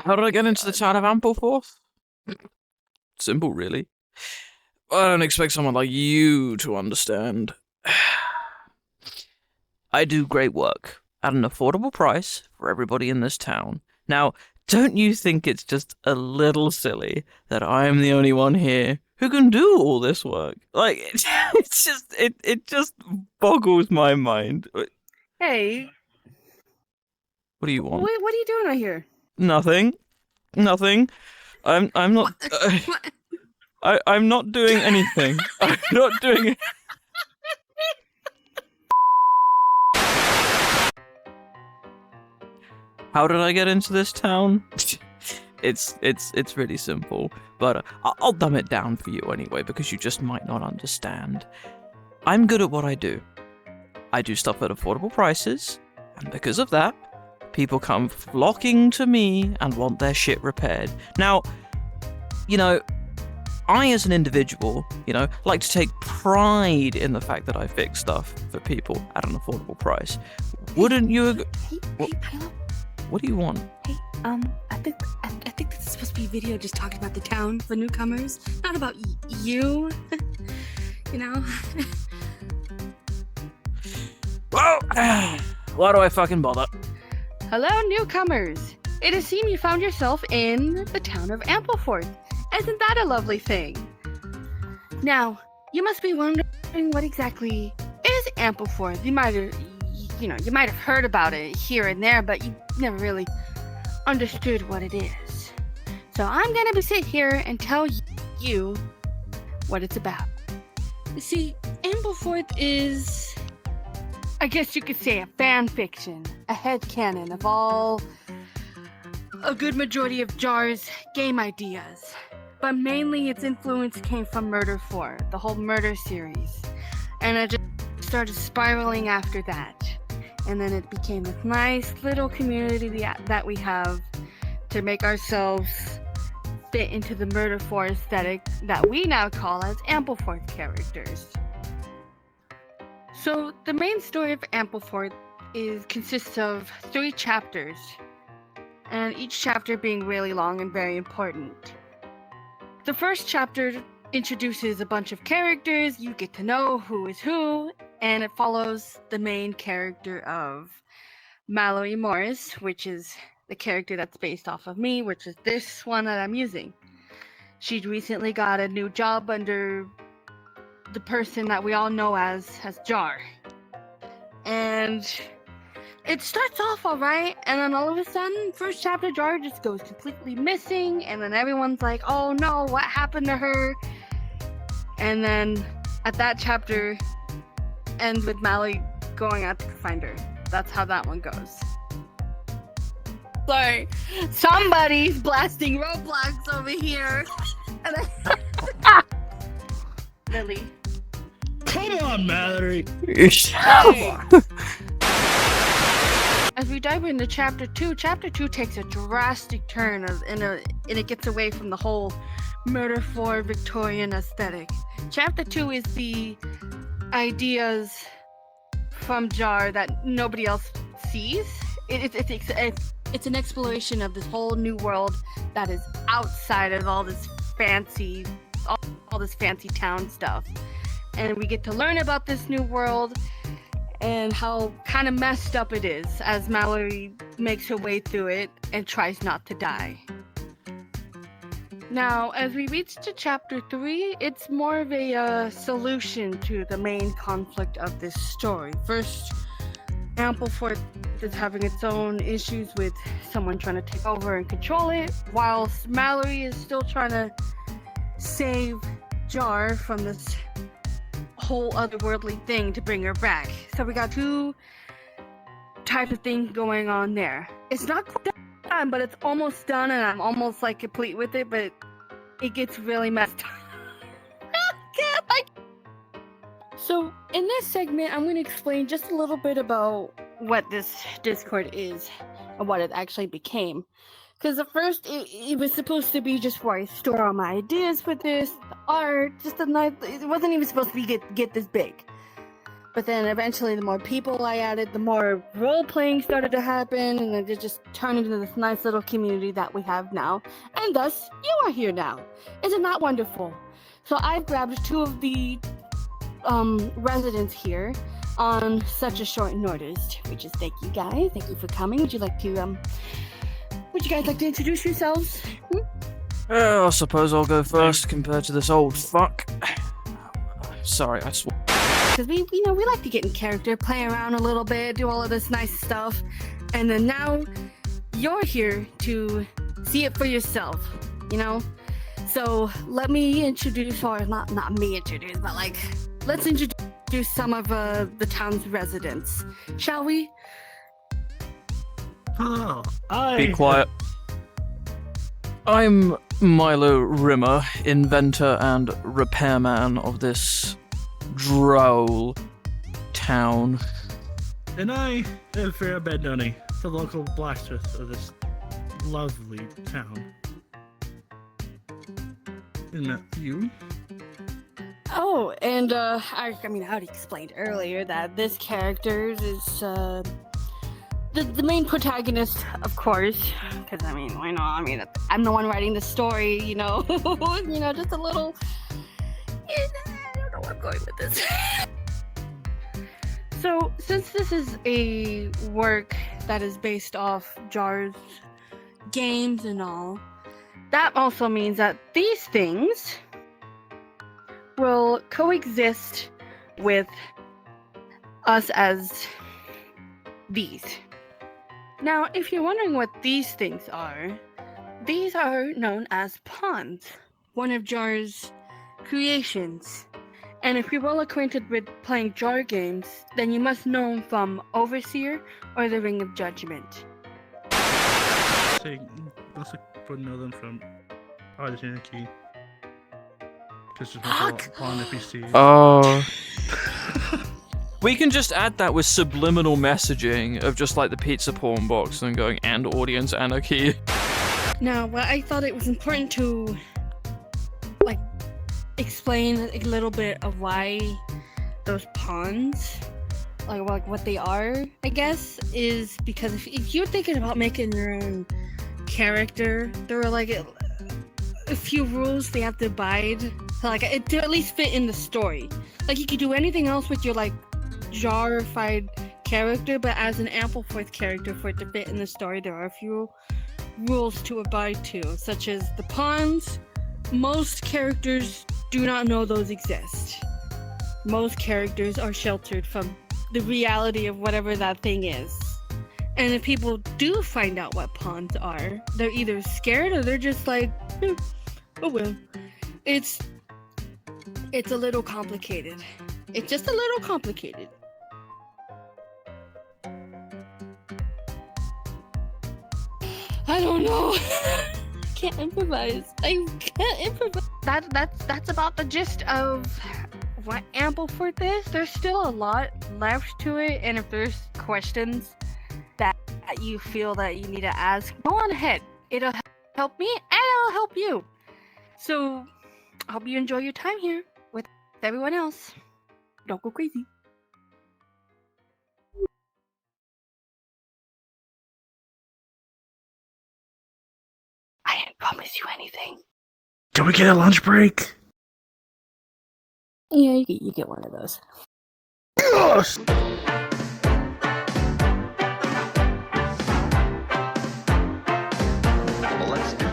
How did I get into the town of Ampleforth? Simple, really. I don't expect someone like you to understand. I do great work at an affordable price for everybody in this town. Now, don't you think it's just a little silly that I'm the only one here who can do all this work? Like, it just boggles my mind. Hey, What do you want? what are you doing right here? Nothing. Nothing. I'm not. What? I'm not doing anything. I'm not doing it. How did I get into this town? It's really simple, but I'll dumb it down for you anyway because you just might not understand. I'm good at what I do. I do stuff at affordable prices, and because of that, people come flocking to me and want their shit repaired. Now, you know, I, as an individual, like to take pride in the fact that I fix stuff for people at an affordable price. Wouldn't you? Hey, Pilo. What do you want? Hey, I think this is supposed to be a video just talking about the town for newcomers, not about you. You know. Well, why do I fucking bother? Hello, newcomers. It is seem you found yourself in the town of AMpleforth. Isn't that a lovely thing? Now, you must be wondering what exactly is AMpleforth. You might have heard about it here and there, but you never really understood what it is. So I'm gonna sit here and tell you what it's about. You see, AMpleforth is, I guess you could say, a fan fiction, a headcanon of a good majority of Jar's game ideas. But mainly its influence came from Murder 4, the whole Murder series. And I just started spiraling after that. And then it became this nice little community that we have to make ourselves fit into the Murder 4 aesthetic that we now call as AMpleforth characters. So the main story of AMpleforth consists of 3 chapters, and each chapter being really long and very important. The first chapter introduces a bunch of characters, you get to know who is who, and it follows the main character of Mallory Morris, which is the character that's based off of me, which is this one that I'm using. She'd recently got a new job under the person that we all know as Jar. And it starts off alright, and then all of a sudden, first chapter, Jar just goes completely missing, and then everyone's like, oh no, what happened to her? And then at that chapter ends with Mallory going out to find her. That's how that one goes. Sorry, somebody's blasting Roblox over here. Lily. Come on, Mallory. As we dive into chapter 2 takes a drastic turn and it gets away from the whole Murder 4 Victorian aesthetic. Chapter 2 is the ideas from Jar that nobody else sees. It's an exploration of this whole new world that is outside of all this fancy town stuff. And we get to learn about this new world and how kind of messed up it is as Mallory makes her way through it and tries not to die. Now, as we reach to chapter 3, it's more of a solution to the main conflict of this story. First, AMpleforth is having its own issues with someone trying to take over and control it, whilst Mallory is still trying to save Jar from this whole otherworldly thing to bring her back. So we got 2 types of things going on there. It's not quite done, but it's almost done, and I'm almost like complete with it, but it gets really messed up. So in this segment, I'm going to explain just a little bit about what this Discord is and what it actually became. Because at first, it was supposed to be just where I store all my ideas for this, the art, just a nice. It wasn't even supposed to be get this big. But then eventually, the more people I added, the more role playing started to happen, and it just turned into this nice little community that we have now. And thus, you are here now. Isn't that wonderful? So I've grabbed 2 of the residents here on such a short notice. We just thank you guys. Thank you for coming. Would you guys like to introduce yourselves? I suppose I'll go first compared to this old fuck. Sorry, I swore. Because we like to get in character, play around a little bit, do all of this nice stuff, and then now you're here to see it for yourself, you know? So let me introduce, or not me introduce, but like, let's introduce some of the town's residents, shall we? Oh, Be quiet. I'm Milo Rimmer, inventor and repairman of this droll town. And I am Farrah Bednoni, the local blacksmith of this lovely town. Isn't that you? Oh, and I already explained earlier that this character is the main protagonist, of course. Because why not? I'm the one writing the story, you know. Just a little. I don't know where I'm going with this. So, since this is a work that is based off Jar's games and all, that also means that these things will coexist with us as these. Now, if you're wondering what these things are known as pawns, one of Jar's creations. And if you're well acquainted with playing Jar games, then you must know them from Overseer or the Ring of Judgment. Saying, must know them from the Key. Because there's a pawn NPC. Oh. We can just add that with subliminal messaging of just like the pizza pawn box and going and audience anarchy. Now, well, I thought it was important to explain a little bit of why those pawns, like what they are, I guess, is because if you're thinking about making your own character, there are like a few rules they have to abide to at least fit in the story. Like, you could do anything else with your Jar-ified character, but as an AMpleforth character, for it to fit in the story, there are a few rules to abide to, such as the pawns. Most characters do not know those exist. Most characters are sheltered from the reality of whatever that thing is. And if people do find out what pawns are, they're either scared or they're just like, oh well. It's a little complicated. It's just a little complicated. I don't know. I can't improvise. That's about the gist of what AMpleforth is. There's still a lot left to it, and if there's questions that you feel that you need to ask, go on ahead. It'll help me, and it'll help you. So, I hope you enjoy your time here with everyone else. Don't go crazy. I didn't promise you anything. Can we get a lunch break? Yeah, you get one of those. Yes! Let's do